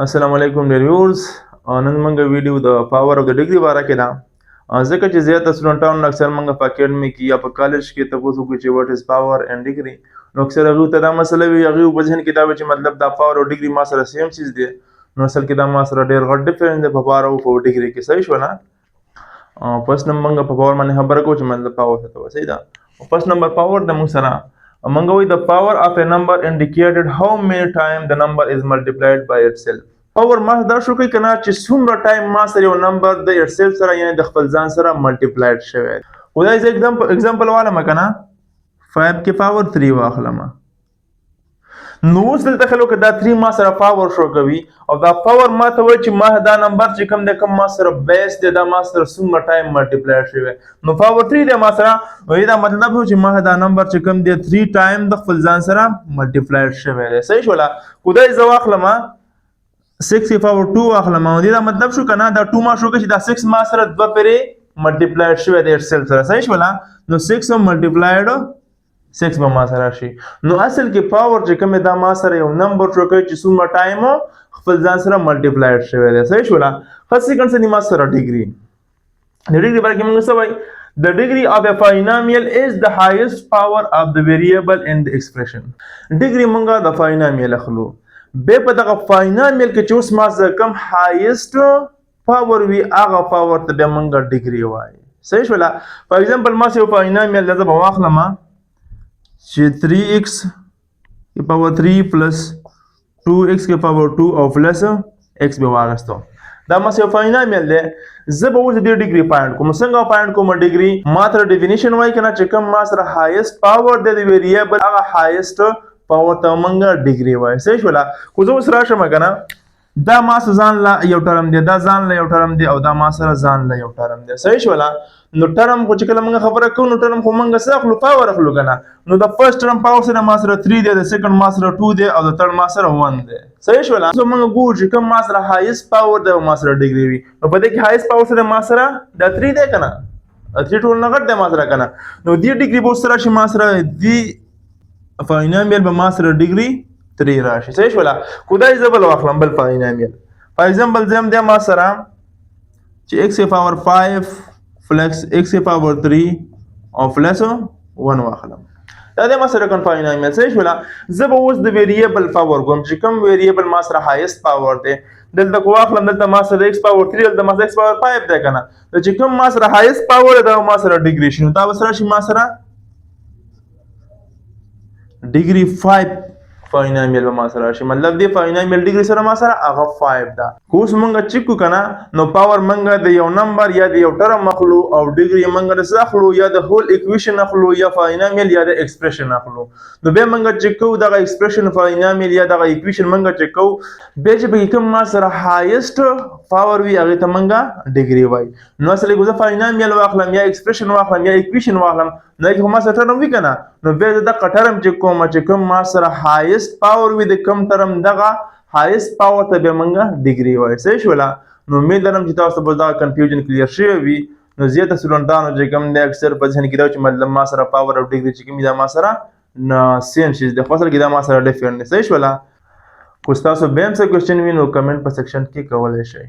السلام علیکم ډیر ویورز. نن موږ ویډیو د پاور اف د ډیګري باره کې ده. ځکه چې زیاته سټوډنټانو اکثر موږ په اکیډمي کې یا په کالج کې تاسو وګورئ چې واټ از پاور اینڈ ډیګري، نو اکثر هغه ته دا مسله وي، هغه په ذهن کې دا وي چې مطلب دا پاور او ډیګري ما سره سیم چیز دی. نو اصل کې دا ما سره ډیر غټ ډیفرنس دی په پاور او په ډیګري کې. صحیح شو نه؟ پس نمبر موږ په پاور باندې خبره کوو چې مطلب پاور څه ته صحیح ده. پس نمبر پاور د موږ سره موږ وایو the power of a number indicated how many times the number is multiplied by itself. پاور ما دا شو کوي کنه چې څومره ټایم ما سره یو نمبر د itself سره یعنی د خپل ځان سره ملټیپلایډ شوی. خدای ز اگزامپل والا مکنه 5 کې پاور 3 واخلم. نو اوس دلته خلکو که دا 3 ما سره پاور شو کوي او دا پاور ما ته وایي چې ما دا نمبر چې کوم دی کوم ما سره بیس دی دا ما سره څومره ټایم ملټیپلایډ شوی. نو پاور 3 دی ما سره، وایي دا مطلب و چې ما دا نمبر چې کوم دی 3 ټایم د خپل ځان سره ملټیپلایډ شوی دی. صحیح شولا؟ خدای ز واخلم 6 کې پاور 2 واخلم، او دا مطلب شو کنه دا 2 ما شو کې دا 6 ما سره 2 پرې ملټیپلایډ شوی دی itself سره. صحیح شولا؟ نو 6 ملټیپلایډ 6 به ما سره شي. نو اصل کې پاور چې کوم دا ما سره یو نمبر شو کوي چې څومره ټایم خپل ځان سره ملټیپلایډ شوی دی. صحیح شولا؟ فرست سیکنډ سره ما سره ډیګري د ډیګري باره کې موږ څه وایي؟ The degree of a polynomial is the highest power of the variable in the expression. degree موږ د polynomial اخلو. به په دغه پاینامیل کې چې اوس ما زه کم هایست پاور وي هغه پاور ته بیا موږ ډیګري وایي. صحیح شولا؟ فار ایگزامپل ما یو پاینامیل زه به واخلم چې 3x کې پاور 3 پلس 2x کې پاور 2 او پلس x به واغستو. دا ما یو پاینامیل دی، زه به اوس د ډیګري پاینټ کوم. څنګه پاینټ کوم ډیګري؟ ما تر ډیفینیشن وایي کنه چې کوم ما سره هایست پاور دی د ویریبل هغه هایست پاور ته موږ ډیګري وایي. صحیح شولا؟ خو زه اوس راشم کنه دا ما سره ځان لا یو ټرم دی، دا ځان لا یو ټرم دی او دا ما سره ځان لا یو ټرم دی. صحیح شولا؟ نو ټرم خو چې کله موږ خبره کوو نو ټرم خو موږ څه اخلو؟ پاور اخلو کنه. نو د فرست ټرم پاور سره ما سره 3 دی، د سیکنډ ما سره 2 دی او د ثرد ما سره 1 دی. صحیح شولا؟ نو موږ ګورو چې کوم ما سره هایست پاور دی او ما سره ډیګري وي. نو په دې کې هایست پاور سره ما سره دا 3 دی کنه، 3 ټول نه غټ دی ما سره کنه. نو دې ډیګري به سره شي ما سره دی پاینامیل به ما سره ډیګري 3 راشي. صحیح شولا؟ خدای زبل واخلم بل پاینامیل. فار ایگزامپل زم د ما سره چې x کی پاور 5 پلس x کی پاور 3 او پلس 1 واخلم. دا د ما سره کوم پاینامیل. صحیح شولا؟ زه به اوس د ویریبل پاور کوم چې کوم ویریبل ما سره هایست پاور دی دلته کو واخلم. دلته ما سره x پاور 3 دلته ما سره x پاور 5 دی کنه. چې کوم ما سره هایست پاور دا ما سره ډیګري شي. نو دا وسره شي ما سره ډیګري 5 پاینامیل به ما سره شي. مطلب دی پاینامیل ډیګري سره ما سره هغه 5 ده. اوس مونږ چیک کو کنه نو پاور مونږ د یو نمبر یا د یو ټرم مخلو او ډیګري مونږ د اخلو یا د هول ایکویشن اخلو یا پاینامیل یا د ایکسپریشن اخلو. نو به مونږ چیک کو دغه ایکسپریشن پاینامیل یا دغه ایکویشن مونږ چیک کو به چې کوم ما سره هایست پاور وی هغه ته مونږ ډیګري وای. نو اصلي ګوزه پاینامیل واخلم یا ایکسپریشن واخلم یا ایکویشن واخلم نه کوم ما سره ټرم وی کنه. نو به د ټرم چې کوم ما سره هایست پاور وی د کم ټرم دغه هایست پاور ته به مونږ ډیګري وای. صحیح شولا؟ نو امید لرم چې تاسو به دا کنفیوژن کلیر شوی وي. نو زیاته سټوډنټانو چې کوم دی اکثر په ذهن کې دا چې مطلب ما سره پاور او ډیګري چې کوم دا ما سره نه سیم شي د خپل کې دا ما سره ډیفرنٹ. صحیح شولا؟ کو تاسو به هم څه کوېسچن وینو کمنټ په سیکشن کې کولای شئ.